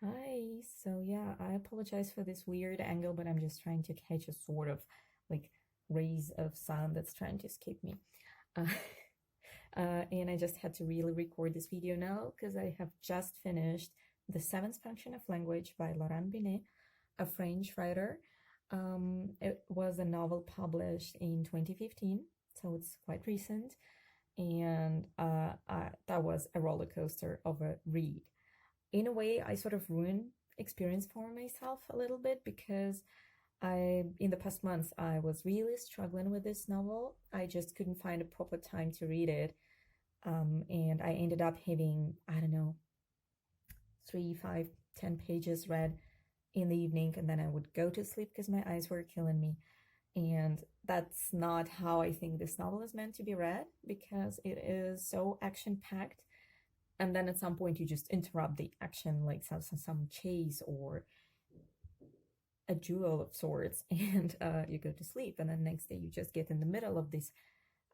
Hi. So yeah, I apologize for this weird angle, but I'm just trying to catch a sort of like rays of sound that's trying to escape me. Uh, and I just had to really record this video now because I have just finished The Seventh Function of Language by Laurent Binet, a French writer. It was a novel published in 2015, so it's quite recent, and that was a roller coaster of a read. In a way, I sort of ruined experience for myself a little bit because in the past months, I was really struggling with this novel. I just couldn't find a proper time to read it. And I ended up having, I don't know, 3, 5, 10 pages read in the evening, and then I would go to sleep because my eyes were killing me. And that's not how I think this novel is meant to be read because it is so action packed, and then at some point you just interrupt the action, like some chase or a duel of sorts, and you go to sleep, and then next day you just get in the middle of this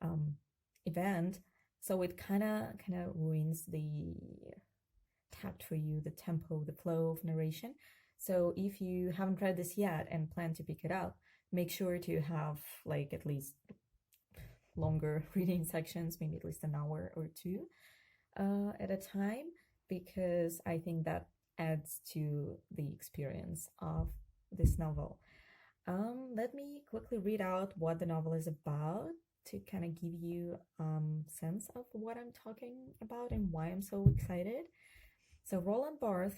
um, event. So it kind of ruins the tact for you, the tempo, the flow of narration. So if you haven't read this yet and plan to pick it up, make sure to have like at least longer reading sections, maybe at least an hour or two at a time, because I think that adds to the experience of this novel. Let me quickly read out what the novel is about to kind of give you sense of what I'm talking about and why I'm so excited. So Roland Barthes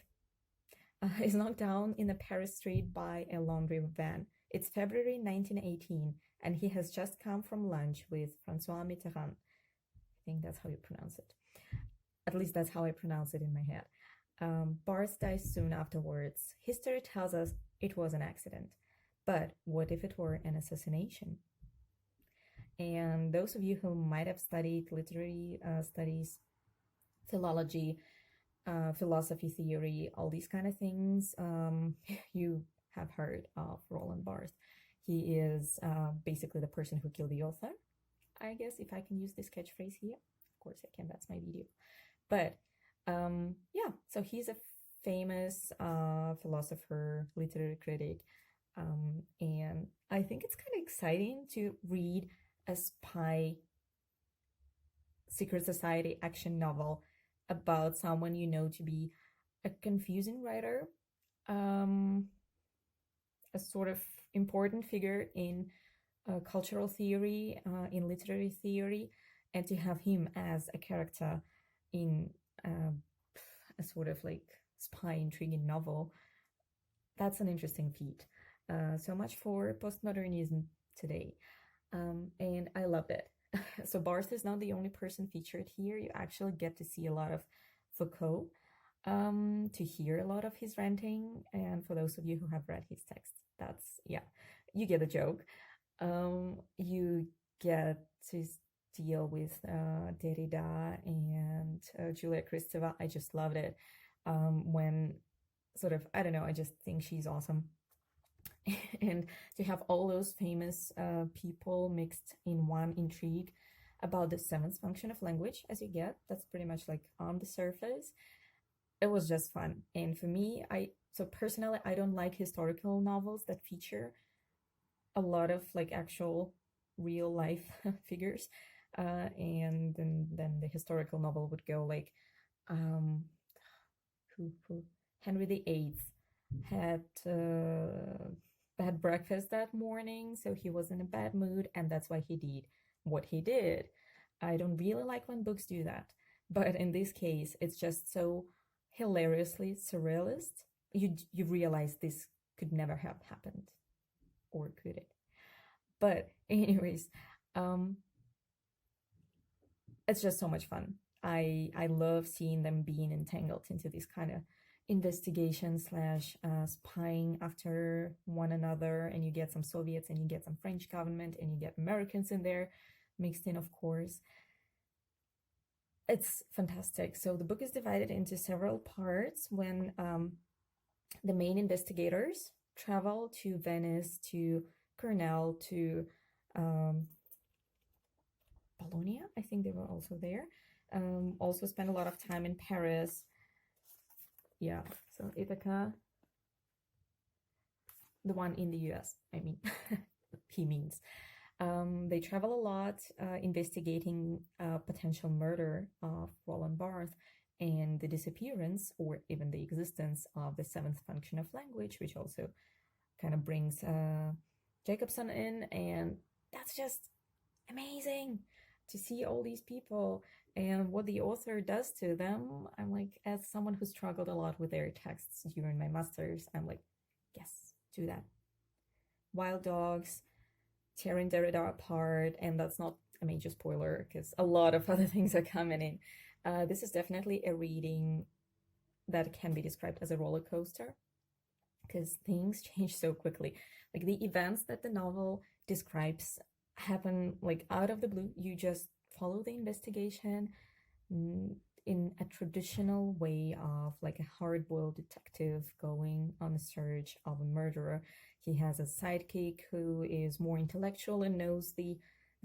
is knocked down in a Paris street by a laundry van. It's February 1918, and he has just come from lunch with Francois Mitterrand. I think that's how you pronounce it. At least that's how I pronounce it in my head. Barthes dies soon afterwards. History tells us it was an accident. But what if it were an assassination? And those of you who might have studied literary studies, philology, philosophy theory, all these kind of things, you have heard of Roland Barthes. He is basically the person who killed the author, I guess, if I can use this catchphrase here. Of course I can, that's my video. But yeah, so he's a famous philosopher, literary critic, and I think it's kind of exciting to read a spy secret society action novel about someone you know to be a confusing writer, um, a sort of important figure in cultural theory, in literary theory, and to have him as a character in a sort of like spy intriguing novel. That's an interesting feat. So much for postmodernism today. And I loved it. So Barthes is not the only person featured here. You actually get to see a lot of Foucault, to hear a lot of his ranting. And for those of you who have read his text, that's, yeah, you get the joke. You get to deal with Derrida and Julia Kristeva. I just loved it. When sort of, I don't know, I just think she's awesome. And to have all those famous people mixed in one intrigue about the seventh function of language, as you get, that's pretty much like on the surface. It was just fun. And for me, so personally, I don't like historical novels that feature a lot of like actual real life figures. And then the historical novel would go like, um, who Henry VIII had bad breakfast that morning, so he was in a bad mood, and that's why he did what he did. I don't really like when books do that, but in this case, it's just so hilariously surrealist. You realize this could never have happened, or could it? But anyways, um, it's just so much fun. I love seeing them being entangled into this kind of investigation slash spying after one another, and you get some Soviets and you get some French government and you get Americans in there mixed in, of course. It's fantastic. So the book is divided into several parts. When the main investigators travel to Venice, to Cornell, to Bologna, I think they were also there. Also spent a lot of time in Paris. Yeah, So Ithaca, the one in the US, I mean, he means. They travel a lot, investigating potential murder of Roland Barthes and the disappearance or even the existence of the seventh function of language, which also kind of brings Jacobson in. And that's just amazing to see all these people and what the author does to them. I'm like, as someone who struggled a lot with their texts during my master's, I'm like, yes, do that. Wild dogs, tearing Derrida apart, and that's not a major spoiler because a lot of other things are coming in. This is definitely a reading that can be described as a roller coaster because things change so quickly. Like the events that the novel describes happen like out of the blue. You just follow the investigation in a traditional way of like a hard-boiled detective going on a search of a murderer. He has a sidekick who is more intellectual and knows the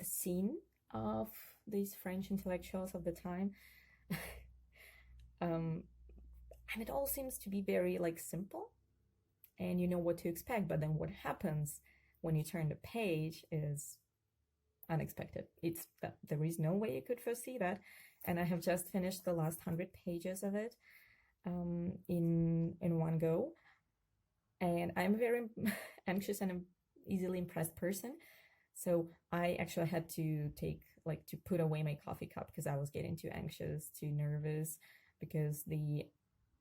scene of these French intellectuals of the time. And it all seems to be very like simple and you know what to expect, but then what happens when you turn the page is unexpected. It's that there is no way you could foresee that. And I have just finished the last 100 pages of it in one go. And I'm a very anxious and easily impressed person. So I actually had to put away my coffee cup because I was getting too anxious, too nervous, because the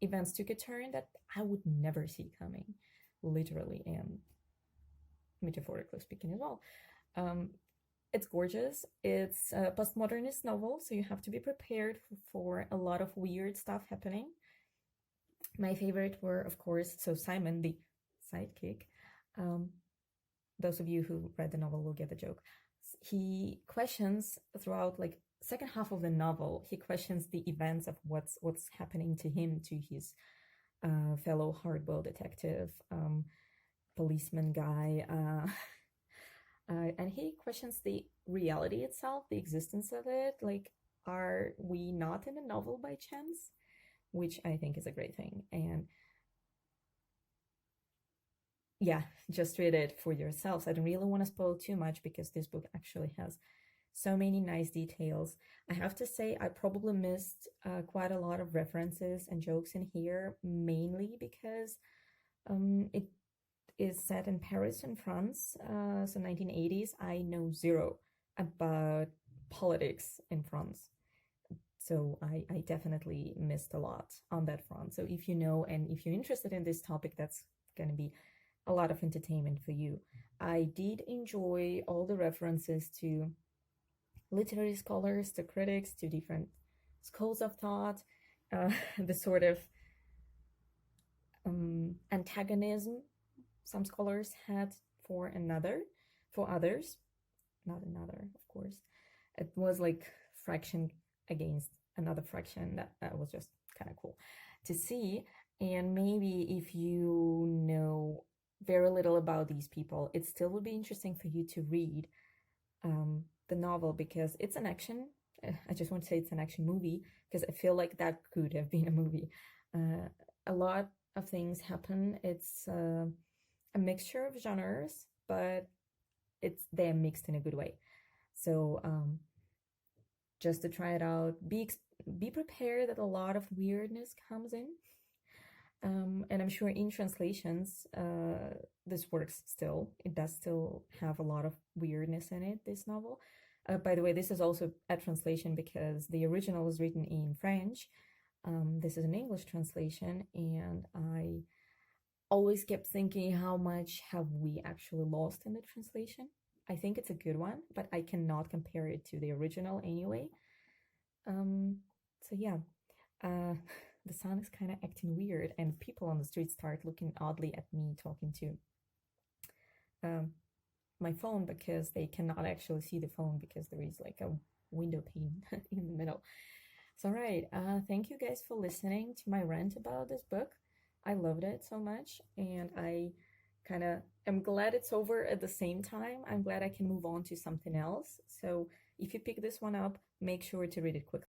events took a turn that I would never see coming, literally and metaphorically speaking as well. It's gorgeous. It's a postmodernist novel, so you have to be prepared for a lot of weird stuff happening. My favorite were, of course, so Simon, the sidekick. Those of you who read the novel will get the joke. He questions throughout like second half of the novel, he questions the events of what's happening to him, to his fellow hardboiled detective, policeman guy, and he questions the reality itself, the existence of it. Like, are we not in a novel by chance? Which I think is a great thing. And yeah, just read it for yourselves. I don't really want to spoil too much because this book actually has so many nice details. I have to say, I probably missed quite a lot of references and jokes in here, mainly because it is set in Paris and France, so 1980s. I know zero about politics in France. So I definitely missed a lot on that front. So if you know and if you're interested in this topic, that's going to be a lot of entertainment for you. I did enjoy all the references to literary scholars, to critics, to different schools of thought, the sort of antagonism some scholars had for others, not another, of course. It was like fraction against another fraction. That was just kind of cool to see. And maybe if you know very little about these people, it still would be interesting for you to read the novel because it's an action. I just want to say it's an action movie because I feel like that could have been a movie. A lot of things happen. It's a mixture of genres, but they're mixed in a good way. So just to try it out, be prepared that a lot of weirdness comes in. And I'm sure in translations, this works still. It does still have a lot of weirdness in it, this novel. By the way, this is also a translation because the original was written in French. This is an English translation, and I always kept thinking, how much have we actually lost in the translation? I think it's a good one, but I cannot compare it to the original anyway. So yeah, the sun is kind of acting weird, and people on the street start looking oddly at me talking to my phone because they cannot actually see the phone because there is like a window pane in the middle. So right, thank you guys for listening to my rant about this book. I loved it so much, and I kind of am glad it's over at the same time. I'm glad I can move on to something else. So if you pick this one up, make sure to read it quickly.